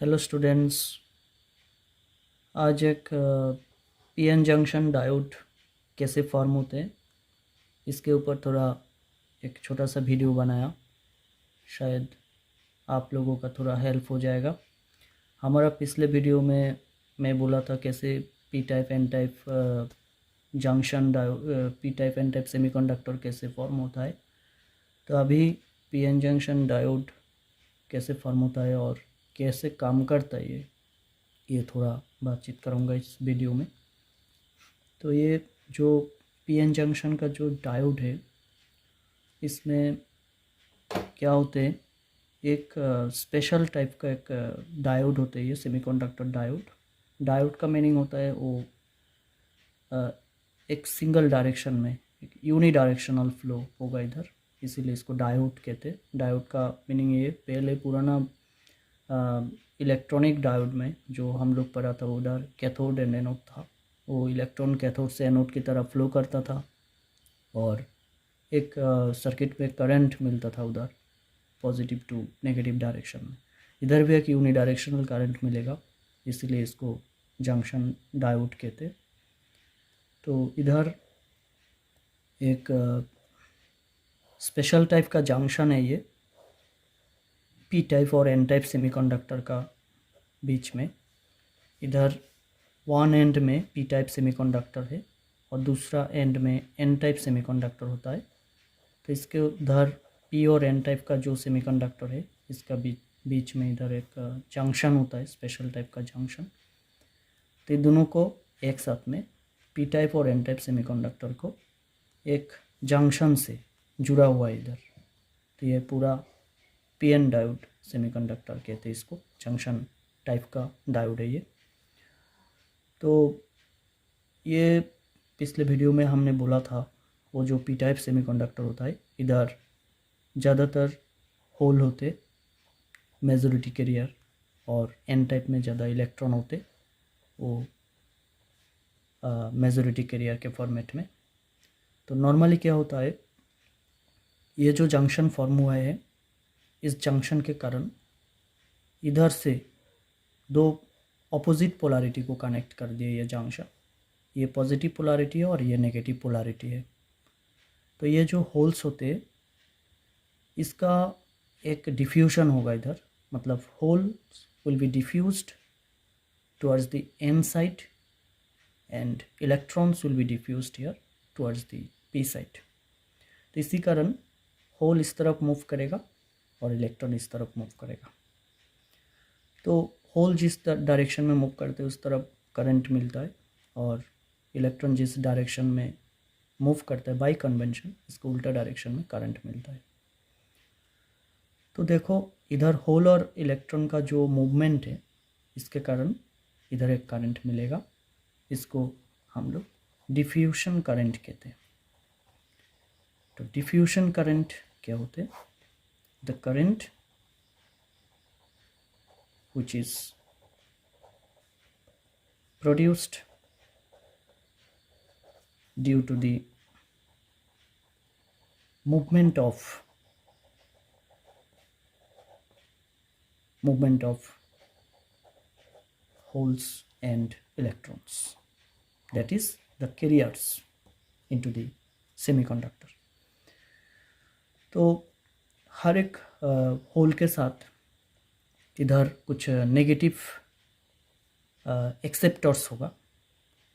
Hello students. आज एक PN junction diode कैसे फॉर्म होते हैं इसके ऊपर थोड़ा एक छोटा सा वीडियो बनाया। शायद आप लोगों का थोड़ा हेल्प हो जाएगा। हमारा पिछले वीडियो में मैं बोला था कैसे P type N type junction diode P type N type semiconductor कैसे फॉर्म होता है। तो अभी पीएन जंक्शन डायोड कैसे फॉर्म होता है और कैसे काम करता है ये थोड़ा बातचीत करूँगा इस वीडियो में। तो ये जो पीएन जंक्शन का जो डायोड है इसमें क्या होते हैं, एक स्पेशल टाइप का एक डायोड होता है ये सेमीकंडक्टर डायोड। डायोड का मीनिंग होता है वो एक सिंगल डायरेक्शन में एक यूनी डायरेक्शनल फ्लो होगा इधर, इसीलिए इसको डायोड कहते हैं। डायोड का मीनिंग ये पहले पुराना इलेक्ट्रॉनिक डायोड में जो हम लोग पढ़ा था उधर कैथोड एंड एनोड था। वो इलेक्ट्रॉन कैथोड से एनोड की तरफ फ्लो करता था और एक सर्किट में करंट मिलता था उधर पॉजिटिव टू नेगेटिव डायरेक्शन में। इधर भी एक यूनी डायरेक्शनल करंट मिलेगा, इसीलिए इसको जंक्शन डायोड कहते। तो इधर एक स्पेशल टाइप का जंक्शन है ये पी टाइप और एन टाइप सेमीकंडक्टर का बीच में। इधर वन एंड में पी टाइप सेमीकंडक्टर है और दूसरा एंड में एन टाइप सेमीकंडक्टर होता है। तो इसके उधर पी और एन टाइप का जो सेमीकंडक्टर है इसका बीच में इधर एक जंक्शन होता है, स्पेशल टाइप का जंक्शन। तो ये दोनों को एक साथ में पी टाइप और एन टाइप सेमीकंडक्टर को एक जंक्शन से जुड़ा हुआ है इधर। तो ये पूरा पीएन डायोड सेमीकंडक्टर कहते हैं इसको, जंक्शन टाइप का डायोड है ये। तो ये पिछले वीडियो में हमने बोला था वो जो पी टाइप सेमीकंडक्टर होता है इधर ज़्यादातर होल होते मेजॉरिटी कैरियर और एन टाइप में ज़्यादा इलेक्ट्रॉन होते वो मेजॉरिटी कैरियर के फॉर्मेट में। तो नॉर्मली क्या होता है, ये जो जंक्शन फॉर्म हुआ है इस जंक्शन के कारण इधर से दो ऑपोजिट पोलैरिटी को कनेक्ट कर दिया ये जंक्शन। ये पॉजिटिव पोलैरिटी है और ये नेगेटिव पोलैरिटी है। तो ये जो होल्स होते हैं इसका एक डिफ्यूजन होगा इधर, मतलब holes will be diffused towards the N side and electrons will be diffused here towards the P side. तो इसी कारण होल इस तरफ मूव करेगा और इलेक्ट्रॉन इस तरफ मूव करेगा। तो होल जिस डायरेक्शन में मूव करते हैं उस तरफ करंट मिलता है और इलेक्ट्रॉन जिस डायरेक्शन में मूव करता है बाय कन्वेंशन इसको उल्टा डायरेक्शन में करंट मिलता है। तो देखो इधर होल और इलेक्ट्रॉन का जो मूवमेंट है इसके कारण इधर एक करंट मिलेगा, इसको हम लोग डिफ्यूजन करंट कहते हैं। तो डिफ्यूजन करंट क्या होते हैं, the current which is produced due to the movement of holes and electrons, that is the carriers into the semiconductor। तो हर एक होल के साथ इधर कुछ नेगेटिव एक्सेप्टर्स होगा।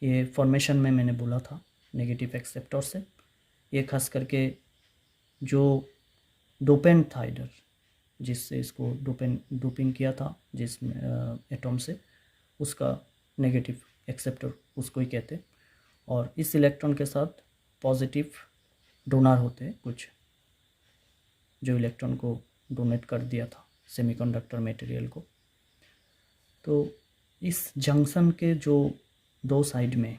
ये फॉर्मेशन में मैंने बोला था नेगेटिव एक्सेप्टर्स है। ये खास करके जो डोपेंट था इधर जिससे इसको डोपिंग किया था जिस एटॉम से, उसका नेगेटिव एक्सेप्टर उसको ही कहते। और इस इलेक्ट्रॉन के साथ पॉजिटिव डोनर होते हैं कुछ, जो इलेक्ट्रॉन को डोनेट कर दिया था सेमीकंडक्टर मटेरियल को। तो इस जंक्शन के जो दो साइड में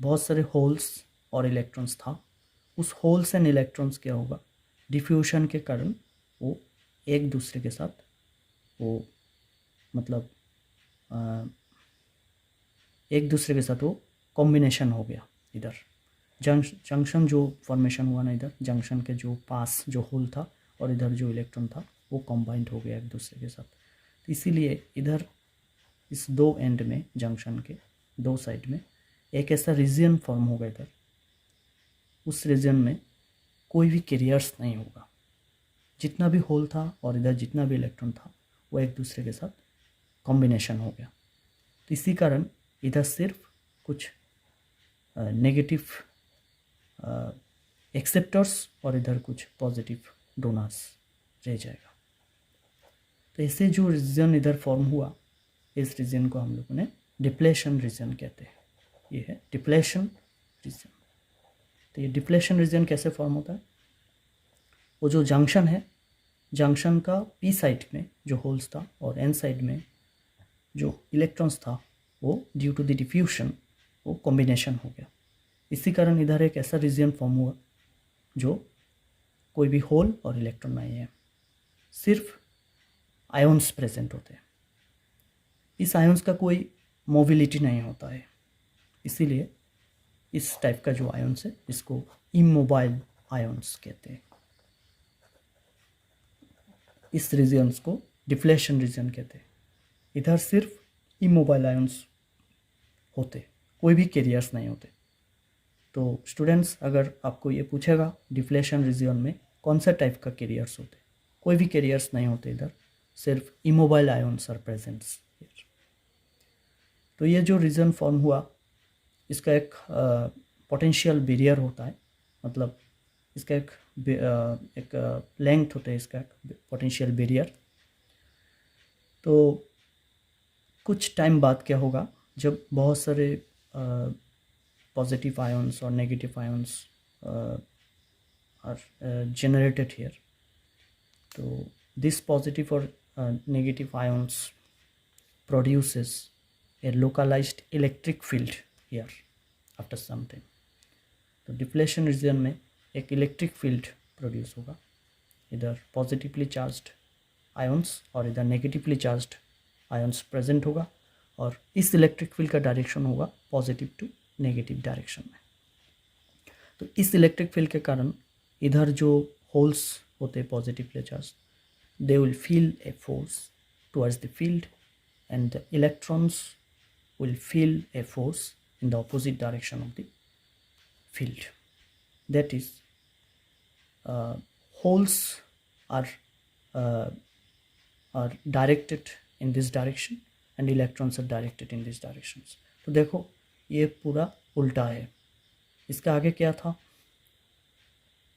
बहुत सारे होल्स और इलेक्ट्रॉन्स था। उस होल्स एंड इलेक्ट्रॉन्स क्या होगा, डिफ्यूजन के कारण वो एक दूसरे के साथ वो मतलब एक दूसरे के साथ वो कॉम्बिनेशन हो गया। इधर जंक्शन जो फॉर्मेशन हुआ ना, इधर जंक्शन के जो पास जो होल था और इधर जो इलेक्ट्रॉन था वो कंबाइंड हो गया एक दूसरे के साथ। तो इसीलिए इधर इस दो एंड में, जंक्शन के दो साइड में एक ऐसा रीजन फॉर्म होगा इधर, उस रीजन में कोई भी कैरियर्स नहीं होगा। जितना भी होल था और इधर जितना भी इलेक्ट्रॉन था वो एक दूसरे के साथ कॉम्बिनेशन हो गया। तो इसी कारण इधर सिर्फ कुछ नेगेटिव एक्सेप्टर्स और इधर कुछ पॉजिटिव डोनर्स रह जाएगा। तो ऐसे जो रीजन इधर फॉर्म हुआ, इस रीजन को हम लोगों ने डिप्लेशन रीजन कहते हैं। ये है डिप्लेशन रीजन। तो ये डिप्लेशन रीजन कैसे फॉर्म होता है? वो जो जंक्शन है, जंक्शन का पी साइड में जो होल्स था और एन साइड में जो इलेक्ट्रॉन्स था, वो ड्यू टू द डिफ्यूशन वो कॉम्बिनेशन हो गया। इसी कारण इधर एक ऐसा रीजन फॉर्म हुआ जो कोई भी होल और इलेक्ट्रॉन नहीं है, सिर्फ आयंस प्रेजेंट होते हैं। इस आयंस का कोई मोबिलिटी नहीं होता है, इसीलिए इस टाइप का जो आयंस है इसको इमोबाइल आयंस कहते हैं। इस रीजन्स को डिफ्लेशन रीजन कहते हैं। इधर सिर्फ इमोबाइल आयंस होते, कोई भी कैरियर्स नहीं होते। तो स्टूडेंट्स, अगर आपको ये पूछेगा डिफ्लेशन रीजन में कौन सा टाइप का कैरियर्स होते, कोई भी कैरियर्स नहीं होते इधर, सिर्फ इमोबाइल आयंस आर प्रेजेंट्स। तो ये जो रीजन फॉर्म हुआ, इसका एक पोटेंशियल बैरियर होता है, मतलब इसका एक लेंथ होता है, इसका पोटेंशियल बैरियर। तो कुछ टाइम बाद क्या होगा, जब बहुत सारे पॉजिटिव आयंस और negative ions are generated here, तो this positive or negative ions produces a localized electric field here after some time। तो डिप्लेशन रीजन में एक इलेक्ट्रिक फील्ड प्रोड्यूस होगा, इधर पॉजिटिवली चार्ज्ड आयंस और इधर नेगेटिवली चार्ज्ड आयंस प्रेजेंट होगा, और इस इलेक्ट्रिक फील्ड का डायरेक्शन होगा पॉजिटिव टू नेगेटिव डायरेक्शन में। तो इस इलेक्ट्रिक फील्ड के कारण इधर जो होल्स होते हैं positively charge, they will feel a force towards the field, and the electrons will feel a force in the opposite direction of the field. That is, holes are directed in this direction and electrons are directed in these directions. तो देखो ये पूरा उल्टा है। इसका आगे क्या था,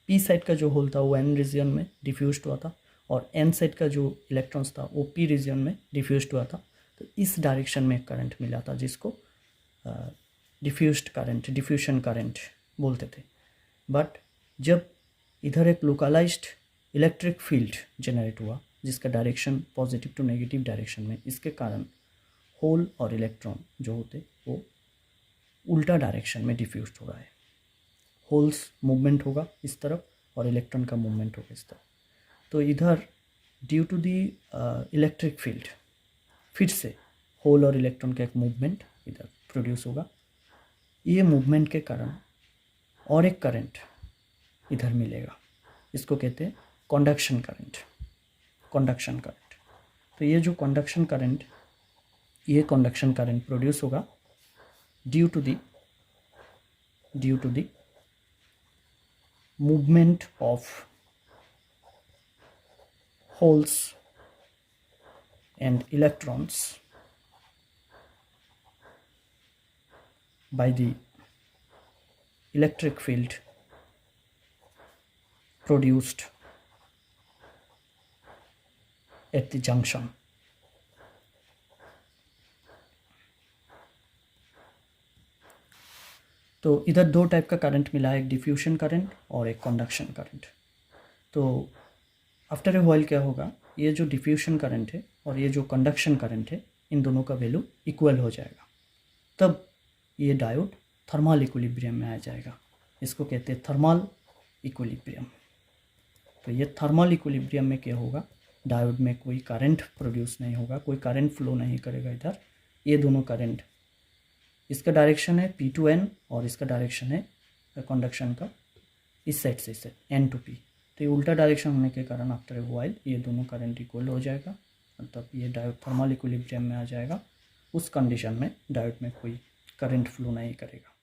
पी साइड का जो होल था वो एन रीजन में डिफ्यूज्ड हुआ था, और एन साइड का जो इलेक्ट्रॉन्स था वो पी रीजन में डिफ्यूज्ड हुआ था। तो इस डायरेक्शन में करंट मिला था, जिसको डिफ्यूज्ड करंट, डिफ्यूशन करंट बोलते थे। बट जब इधर एक लोकलाइज्ड इलेक्ट्रिक फील्ड जनरेट हुआ, जिसका direction positive to negative direction में, इसके कारण होल और इलेक्ट्रॉन जो होते वो उल्टा डायरेक्शन में डिफ्यूज्ड हो रहा है। होल्स मूवमेंट होगा इस तरफ और इलेक्ट्रॉन का मूवमेंट होगा इस तरफ। तो इधर due to the electric field फिर से होल और इलेक्ट्रॉन का एक मूवमेंट इधर प्रोड्यूस होगा। ये मूवमेंट के कारण और एक करंट इधर मिलेगा, इसको कहते हैं कंडक्शन करंट। कंडक्शन करंट, तो ये जो कंडक्शन करंट, ये कंडक्शन करंट प्रोड्यूस होगा due to the movement of holes and electrons by the electric field produced at the junction। तो इधर दो टाइप का करंट मिला है, एक डिफ्यूशन करंट और एक कंडक्शन करंट। तो आफ्टर ए व्हाइल क्या होगा, ये जो डिफ्यूशन करंट है और ये जो कंडक्शन करंट है, इन दोनों का वैल्यू इक्वल हो जाएगा। तब ये डायोड थर्मल इक्विलिब्रियम में आ जाएगा, इसको कहते हैं थर्मल इक्विलिब्रियम। तो ये थर्मल इक्विलिब्रियम में क्या होगा, डायोड में कोई करंट प्रोड्यूस नहीं होगा, कोई करंट फ्लो नहीं करेगा इधर। ये दोनों करंट, इसका डायरेक्शन है P to N और इसका डायरेक्शन है कंडक्शन का इस साइड से इस साइड N to P तो ये उल्टा डायरेक्शन होने के कारण आफ्टर ए वाइल ये दोनों करंट इक्वल हो जाएगा, मतलब ये डायोड थर्मल इक्विलिब्रियम में आ जाएगा। उस कंडीशन में डायोड में कोई करंट फ्लो नहीं करेगा।